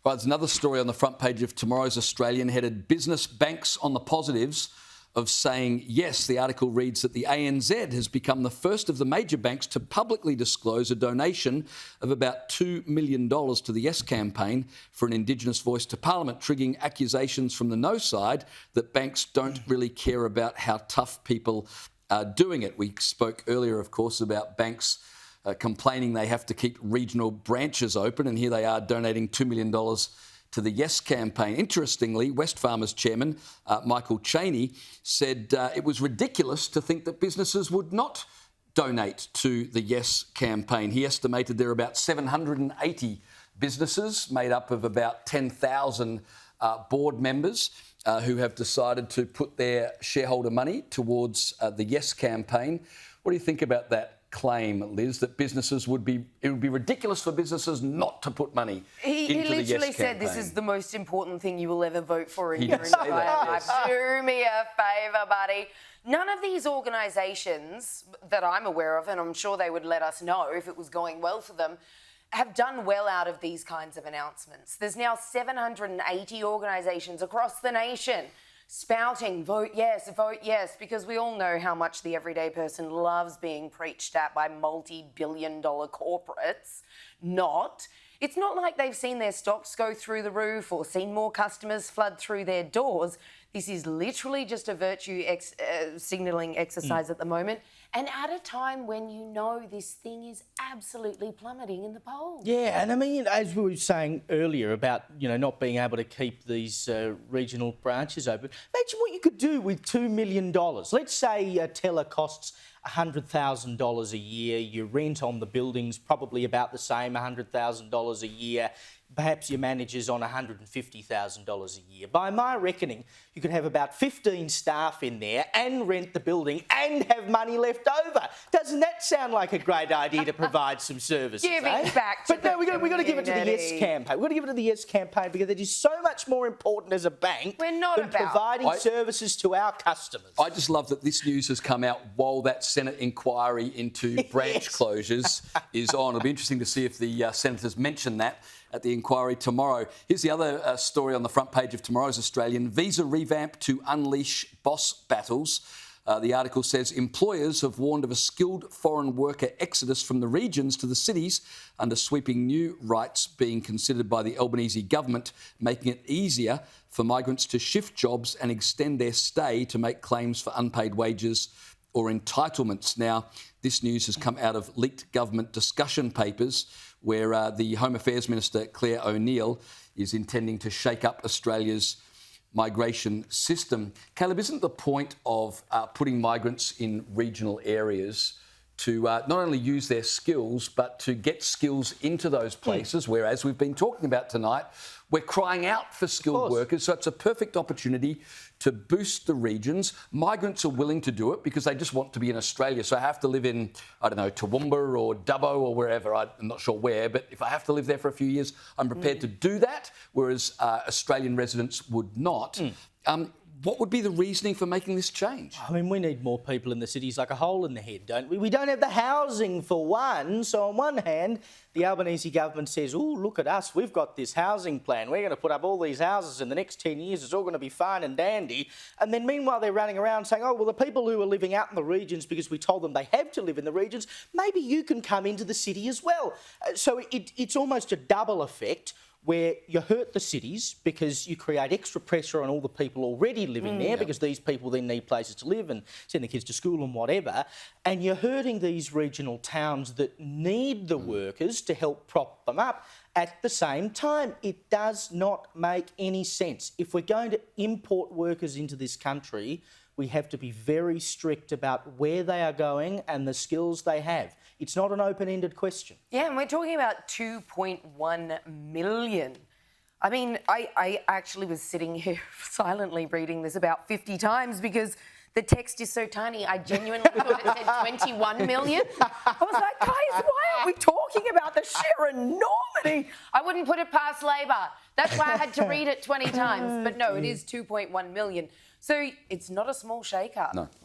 Right, there's another story on the front page of tomorrow's Australian headed Business Banks on the positives of saying yes. The article reads that the ANZ has become the first of the major banks to publicly disclose a donation of about $2 million to the Yes campaign for an Indigenous voice to Parliament, triggering accusations from the no side that banks don't really care about how tough people are doing it. We spoke earlier, of course, about banks complaining they have to keep regional branches open, and here they are donating $2 million to the Yes campaign. Interestingly, Wesfarmers chairman Michael Chaney said it was ridiculous to think that businesses would not donate to the Yes campaign. He estimated there are about 780 businesses made up of about 10,000 board members who have decided to put their shareholder money towards the Yes campaign. What do you think about that claim, Liz, that it would be ridiculous for businesses not to put money into the Yes campaign? He literally said this is the most important thing you will ever vote for in your entire life. Yes. Do me a favour, buddy. None of these organisations that I'm aware of, and I'm sure they would let us know if it was going well for them, have done well out of these kinds of announcements. There's now 780 organisations across the nation spouting, vote yes, because we all know how much the everyday person loves being preached at by multi-billion-dollar corporates. It's not like they've seen their stocks go through the roof or seen more customers flood through their doors. This is literally just a virtue signalling exercise at the moment, and at a time when you know this thing is absolutely plummeting in the polls. Yeah, and I mean, as we were saying earlier about, not being able to keep these regional branches open, imagine what you could do with $2 million. Let's say a teller costs $100,000 a year, your rent on the building's probably about the same, $100,000 a year. Perhaps your manager's on $150,000 a year. By my reckoning, you could have about 15 staff in there and rent the building and have money left over. Doesn't that sound like a great idea to provide some services? Giving back to But no, we've got to give it to the Yes campaign. We've got to give it to the Yes campaign because it is so much more important as a bank than providing services to our customers. I just love that this news has come out while that Senate inquiry into branch closures is on. It'll be interesting to see if the senators mention that at the inquiry tomorrow. Here's the other story on the front page of tomorrow's Australian. Visa revamp to unleash boss battles. The article says employers have warned of a skilled foreign worker exodus from the regions to the cities under sweeping new rights being considered by the Albanese government, making it easier for migrants to shift jobs and extend their stay to make claims for unpaid wages or entitlements. Now, this news has come out of leaked government discussion papers where the Home Affairs Minister, Claire O'Neill, is intending to shake up Australia's migration system. Caleb, isn't the point of putting migrants in regional areas to not only use their skills, but to get skills into those places where, as we've been talking about tonight, we're crying out for skilled workers. So it's a perfect opportunity to boost the regions. Migrants are willing to do it because they just want to be in Australia. So I have to live in, I don't know, Toowoomba or Dubbo or wherever, I'm not sure where, but if I have to live there for a few years, I'm prepared to do that, whereas Australian residents would not. What would be the reasoning for making this change? I mean, we need more people in the cities like a hole in the head, don't we? We don't have the housing for one. So on one hand, the Albanese government says, oh, look at us, we've got this housing plan. We're going to put up all these houses in the next 10 years. It's all going to be fine and dandy. And then meanwhile, they're running around saying, oh, well, the people who are living out in the regions because we told them they have to live in the regions, maybe you can come into the city as well. So it's almost a double effect, where you hurt the cities because you create extra pressure on all the people already living there because these people then need places to live and send the kids to school and whatever, and you're hurting these regional towns that need the workers to help prop them up. At the same time, it does not make any sense. If we're going to import workers into this country, we have to be very strict about where they are going and the skills they have. It's not an open-ended question. Yeah, and we're talking about 2.1 million. I mean, I actually was sitting here silently reading this about 50 times because the text is so tiny. I genuinely thought it said 21 million. I was like, guys, why aren't we talking about the sheer enormity? I wouldn't put it past Labor. That's why I had to read it 20 times. But no, it is 2.1 million. So it's not a small shake-up. No.